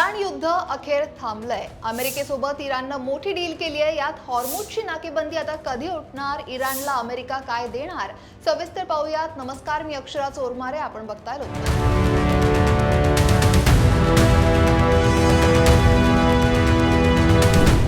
Iran युद्ध अखेर थांबलंय। अमेरिकेसोबत इराणनं मोठी डील केली आहे। यात हॉर्मुझची नाकेबंदी आता कधी उठणार, इराणला अमेरिका काय देणार, सविस्तर पाहूयात। नमस्कार, मी अक्षरा चोरमारे, आपण बघताय लोकमत।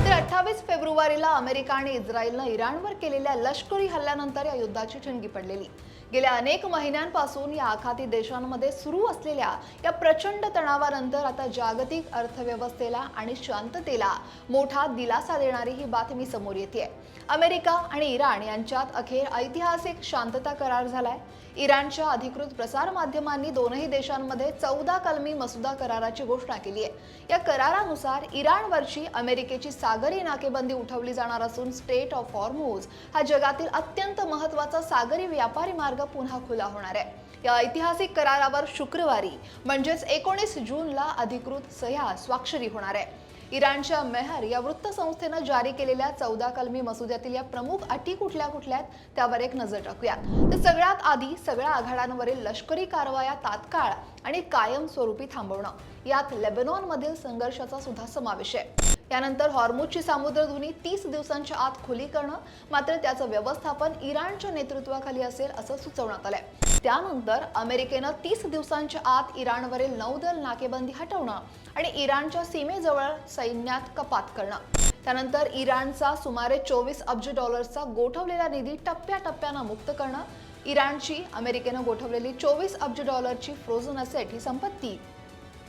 तर 28 फेब्रुवारीला अमेरिका आणि इस्रायलनं इराणवर केलेल्या लष्करी हल्ल्यानंतर या युद्धाची ठिणगी पडलेली। गेल्या अनेक महिन्यांपासून या आखाती देशांमध्ये सुरू असलेल्या या प्रचंड तणावानंतर आता जागतिक अर्थव्यवस्थेला आणि शांततेला मोठा दिलासा देणारी ही बातमी समोर येते। अमेरिका आणि इराण यांच्यात अखेर ऐतिहासिक शांतता करार झालाय। इराणच्या अधिकृत प्रसार माध्यमांनी दोनही देशांमध्ये 14 कलमी मसुदा कराराची घोषणा केली आहे। या करारानुसार इराणवरची अमेरिकेची सागरी नाकेबंदी उठवली जाणार असून स्ट्रेट ऑफ हॉर्मुझ हा जगातील अत्यंत महत्त्वाचा सागरी व्यापारी मार्ग पुन्हा खुला होणार आहे। या ऐतिहासिक करारावर शुक्रवारी म्हणजेच 19 जूनला अधिकृत सह्या स्वाक्षरी होणार आहे। इराणच्या मेहर या वृत्तसंस्थेनं जारी केलेल्या 14 कलमी मसुद्यातील या प्रमुख अटी कुठल्या आहेत त्यावर एक नजर टाकूया। तर सगळ्यात आधी सगळ्या आघाड्यांवरील लष्करी कारवाया तात्काळ आणि कायमस्वरूपी थांबवणं, यात लेबनॉनमधील संघर्षाचा सुद्धा समावेश आहे। यानंतर हॉर्मुझची सामुद्रधुनी 30 दिवसांच्या आत खुली करणं, मात्र त्याचं व्यवस्थापन इराणच्या नेतृत्वाखाली असेल असं सुचवण्यात आलंय। त्यानंतर अमेरिकेनं 30 दिवसांच्या आत इराणवरील नौदल नाकेबंदी हटवणं आणि इराणच्या सीमेजवळ सैन्यात कपात करणं। त्यानंतर इराणचा सुमारे 24 अब्ज डॉलर्सचा गोठवलेला निधी टप्प्याटप्प्यानं मुक्त करणं। इराणची अमेरिकेनं गोठवलेली 24 अब्ज डॉलरची फ्रोझन असेट ही संपत्ती,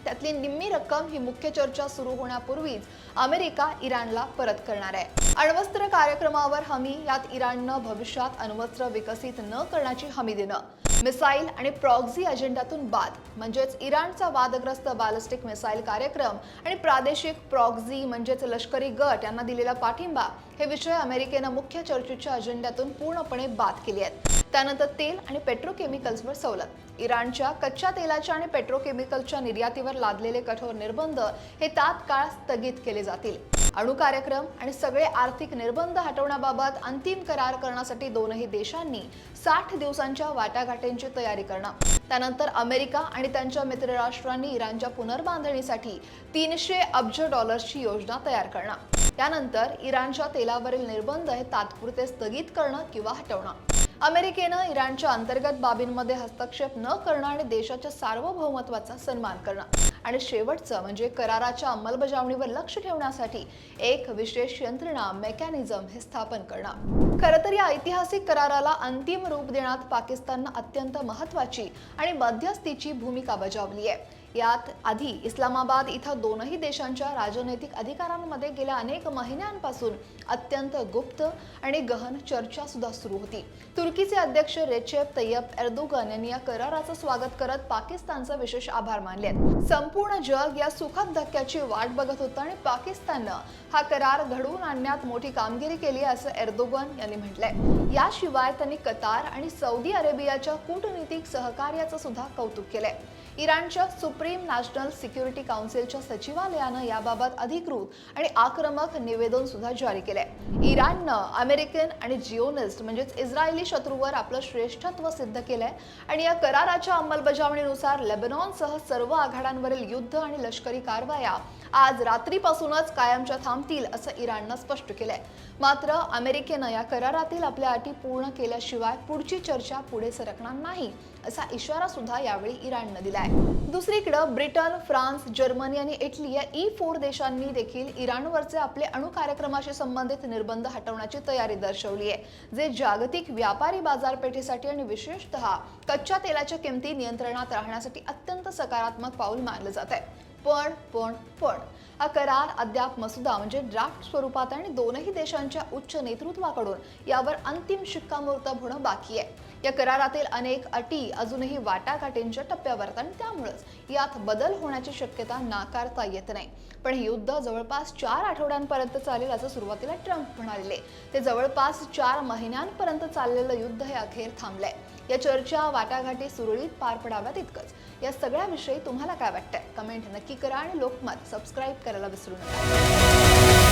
त्यातली निम्मी रक्कम ही मुख्य चर्चा सुरू होण्यापूर्वीच अमेरिका इराणला परत करणार आहे। अण्वस्त्र कार्यक्रमावर हमी, यात इराणनं भविष्यात अण्वस्त्र विकसित न करण्याची हमी देणं। मिसाईल आणि प्रॉक्सी अजेंड्यातून बाद, म्हणजेच इराणचा वादग्रस्त बॅलिस्टिक मिसाईल कार्यक्रम आणि प्रादेशिक प्रॉक्सी म्हणजेच लष्करी गट यांना दिलेला पाठिंबा हे विषय अमेरिकेनं मुख्य चर्चेच्या अजेंड्यातून पूर्णपणे बाद केले आहेत। त्यानंतर तेल आणि पेट्रोकेमिकल्सवर सवलत, इराणच्या कच्च्या तेलाच्या आणि पेट्रोकेमिकल्सच्या निर्यातीवर लादलेले कठोर निर्बंध हे तात्काळ स्थगित केले जातील। अणु कार्यक्रम आणि सगळे आर्थिक निर्बंध हटवण्याबाबत अंतिम करार करण्यासाठी दोनही देशांनी 60 दिवसांच्या वाटाघाटींची तयारी करणं। त्यानंतर अमेरिका आणि त्यांच्या मित्रराष्ट्रांनी इराणच्या पुनर्बांधणीसाठी 300 अब्ज डॉलर्सची योजना तयार करणं। त्यानंतर इराणच्या तेलावरील निर्बंध हे तात्पुरते स्थगित करणं किंवा हटवणं। अमेरिकेनं इराणच्या अंतर्गत बाबींमध्ये हस्तक्षेप न करणं आणि देशाच्या सार्वभौमत्वाचा सन्मान करणं। आणि शेवटचं म्हणजे कराराच्या अंमलबजावणीवर लक्ष ठेवण्यासाठी एक विशेष यंत्रणा मेकॅनिझम हे स्थापन करणं। खरं तर या ऐतिहासिक कराराला अंतिम रूप देण्यात पाकिस्ताननं अत्यंत महत्त्वाची आणि मध्यस्थीची भूमिका बजावली आहे। यात आधी इस्लामाबाद इथं दोनही देशांच्या राजनैतिक अधिकाऱ्यांमध्ये गेल्या अनेक महिन्यांपासून अत्यंत गुप्त आणि गहन चर्चा सुद्धा सुरू होती। तुर्कीचे अध्यक्ष रेचेप तय्यप एर्दोगन यांनी या कराराचं स्वागत करत पाकिस्तानचा विशेष आभार मानले। संपूर्ण जग या सुखद धक्क्याची वाट बघत होतं आणि पाकिस्ताननं हा करार घडवून आणण्यात मोठी कामगिरी केली असं एर्दोगन यांनी म्हटलंय। याशिवाय त्यांनी कतार आणि सौदी अरेबियाच्या कूटनीतिक सहकार्याचं सुद्धा कौतुक केलंय। इराणच्या सुप्रीम नॅशनल सिक्युरिटी काउन्सिलच्या सचिवालयानं याबाबत अधिकृत आणि आक्रमक निवेदन सुद्धा जारी केलंय। इराणनं अमेरिकन आणि जिओनिस्ट म्हणजेच इस्रायली शत्रूवर आपलं श्रेष्ठत्व सिद्ध केलंय आणि या कराराच्या अंमलबजावणीनुसार लेबनॉनसह सर्व आघाड्यांवरील युद्ध आणि लष्करी कारवाया आज रात्रीपासूनच कायमच्या थांबतील असं इराणनं स्पष्ट केलंय। मात्र अमेरिकेनं या करारातील आपल्या अटी पूर्ण केल्याशिवाय पुढची चर्चा पुढे सरकणार नाही असा इशारा सुद्धा यावेळी इराणनं दिलाय। दुसरीकडे ब्रिटन, फ्रान्स, जर्मनी आणि इटली या E4 देशांनी देखील इराणवरचे आपले अणु कार्यक्रमाशी संबंधित निर्बंध हटवण्याची तयारी दर्शवली आहे, जे जागतिक व्यापारी बाजारपेठेसाठी आणि विशेषतः कच्च्या तेलाच्या किमती नियंत्रणात राहण्यासाठी अत्यंत सकारात्मक पाऊल मानलं जात आहे। पण हा करार अद्याप मसुदा म्हणजे ड्राफ्ट स्वरूपात आणि दोनही देशांच्या उच्च नेतृत्वाकडून यावर अंतिम शिक्कामोर्तब होणं बाकी आहे। या करारातील अनेक अटी अजूनही वाटाघाटींच्या टप्प्यावर आहेत आणि त्यामुळेच यात बदल होण्याची शक्यता नाकारता येत नाही। पण हे युद्ध जवळपास 4 आठवड्यांपर्यंत चालेल असं सुरुवातीला ट्रम्प म्हणाले। ते जवळपास 4 महिन्यांपर्यंत चाललेलं युद्ध हे अखेर थांबलंय। या चर्चा वाटाघाटी सुरळीत पार पडाव्यात इतकंच। या सगळ्याविषयी तुम्हाला काय वाटतंय कमेंट नक्की करा आणि लोकमत सबस्क्राइब करायला विसरू नका।